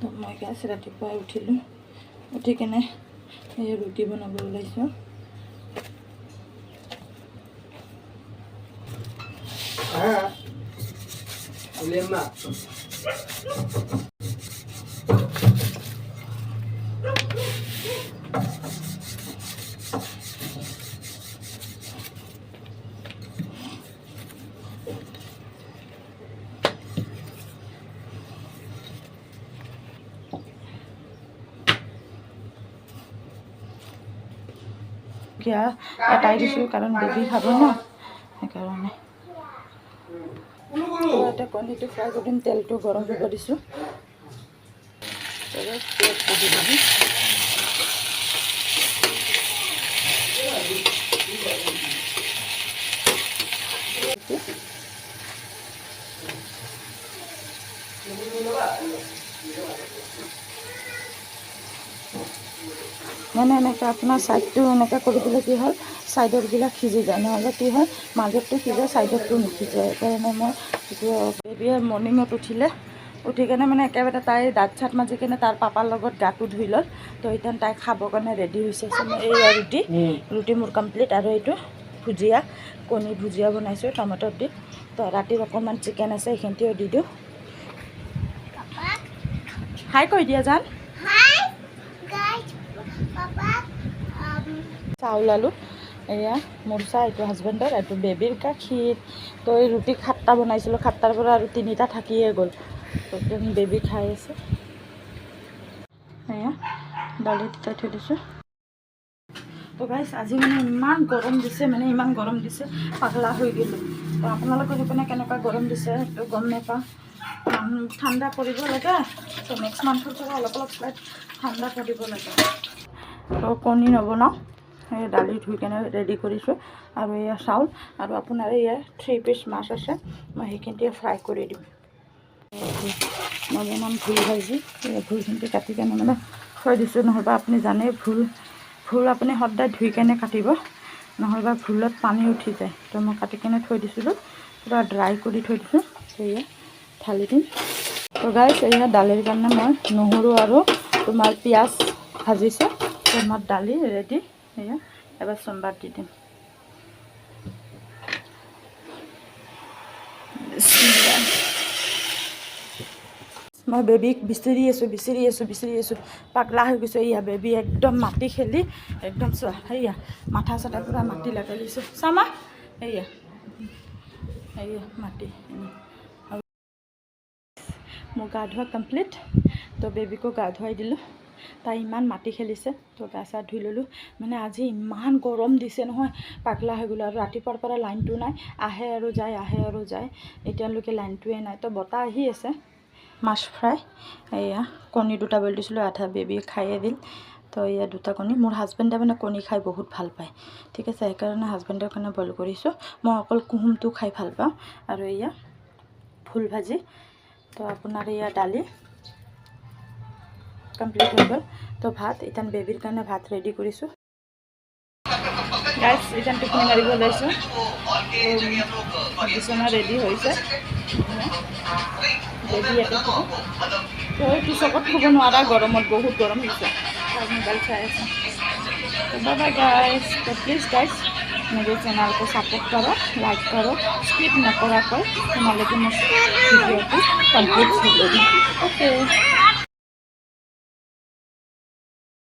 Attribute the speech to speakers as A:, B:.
A: তো মই গাছ ৰাতিপুৱাই উঠিলোঁ, উঠি কেনে এই ৰুটি বনাব ওলাইছোঁ। এতিয়া এটাই দিছোঁ কাৰণ বেবী খাব ন, সেইকাৰণে। এতিয়া কণীটো ফ্ৰাই কৰিম, তেলটো গৰম হ'ব দিছোঁ। মানে এনেকৈ আপোনাৰ ছাইডটো এনেকৈ কৰি দিলে কি হ'ল, ছাইডৰবিলাক সিজি যায়, নহ'লে কি হয় মাজতটো সিজে ছাইডতটো নিসিজে। সেইকাৰণে মই বেবীয়ে মৰ্ণিঙত উঠি কেনে মানে একেবাৰে তাই দাঁত চাত মাজি কেনে তাৰ পাপাৰ লগত গাটো ধুই ল'ল। তো এতিয়া তাই খাবৰ কাৰণে ৰেডি হৈছে। এইয়া ৰুটি মোৰ কমপ্লিট, আৰু এইটো ভুজিয়া, কণী ভুজিয়া বনাইছোঁ টমেটৰ দি। তো ৰাতিৰ অকণমান চিকেন আছে, সেইখিনিও দি দিওঁ। হাই কৈ দিয়া জান। চাহ ওলালোঁ, এয়া মোৰ চাহ, এইটো হাজবেণ্ডৰ, এইটো বেবীৰ গাখীৰ। তো এই ৰুটি 7টা বনাইছিলোঁ, 7টাৰ পৰা আৰু 3টা থাকিয়ে গ'ল। তো বেবী খাই আছে। এয়া দালি তিতাই থৈ দিছোঁ। তো গাইছ আজি মানে ইমান গৰম দিছে, পাগলা হৈ গ'লোঁ। তো আপোনালোকৰ সেইপিনে কেনেকুৱা গৰম দিছে সেইটো গম নাপাওঁ। ঠাণ্ডা পৰিব লাগে, তো নেক্সট মান্থৰ পৰা অলপ ঠাণ্ডা পৰিব লাগে। তো কণী নবনাওঁ, এই দালি ধুই কেনে ৰেডি কৰিছোঁ। আৰু এয়া চাউল, আৰু আপোনাৰ এয়া 3 পিচ মাছ আছে, মই সেইখিনিতে ফ্ৰাই কৰি দিম। নবনাম ভুল ভাজি, ভুলখিনি কাটি কেনে মানে থৈ দিছোঁ। নহ'বা আপুনি জানে ভুল আপুনি সদায় ধুই কেনে কাটিব, নহ'বা ভুলত পানী উঠি যায়। তো মই কাটি কেনে থৈ দিছিলোঁ, পূৰা ড্ৰাই কৰি থৈ দিছোঁ। এয়া ঢালি দিম। তো গাইছ এয়া দালিৰ কাৰণে মই নহৰু আৰু তোমাৰ পিঁয়াজ ভাজিছোঁ। তো মোৰ দালি ৰেডি। এয়া এবাৰ চম্বাৰ দি দিম। মই বেবীক বিচাৰি আছোঁ, পাগলা হৈ গৈছোঁ। এয়া বেবী একদম মাটি খেলি একদম চোৱা, সেয়া মাথা চাথা পূৰা মাটি লগাই লৈছোঁ। চামা এয়া মাটি। মোৰ গা ধোৱা কমপ্লিট। তো বেবীকো গা ধুৱাই দিলোঁ। তাই ইমান মাটি খেলিছে, তো গা চা ধুই ল'লোঁ। মানে আজি ইমান গৰম দিছে নহয়, পাগলা হৈ গ'লোঁ। আৰু ৰাতিপুৱাৰ পৰা লাইনটো নাই, আহে আৰু যায়, এতিয়ালৈকে লাইনটোৱে নাই। তো বতাহ আহি আছে। মাছ ফ্ৰাই, এয়া কণী 2টা বইল দিছিলোঁ, আধা বেবী খায়ে দিল। তো এয়া 2টা কণী, মোৰ হাজবেণ্ডে মানে কণী খাই বহুত ভাল পায়, ঠিক আছে। সেইকাৰণে হাজবেণ্ডৰ কাৰণে বইল কৰিছোঁ। মই অকল কুহুমটো খাই ভাল পাওঁ। আৰু এয়া ফুল ভাজি। তো আপোনাৰ এয়া দালি কমপ্লিট হৈ গ'ল। তো ভাত, এতিয়া বেবীৰ কাৰণে ভাত ৰেডি কৰিছোঁ। গাইছ এতিয়া টোপনি মাৰিব ওলাইছোঁ। বিচনা ৰেডি হৈছে, বেবী ইয়াতে শুব। তো এইটো চকত শুব নোৱাৰা, গৰমত বহুত গৰম হৈছে, মোবাইল চাই আছে। तो बाय गाइस, तो प्लीज़ गाइस मेरे चैनल को सपोर्ट करो, लाइक करो, स्किप न करा कर, तुम्हारे को वीडियो को कंप्लीट कर दो। ओके।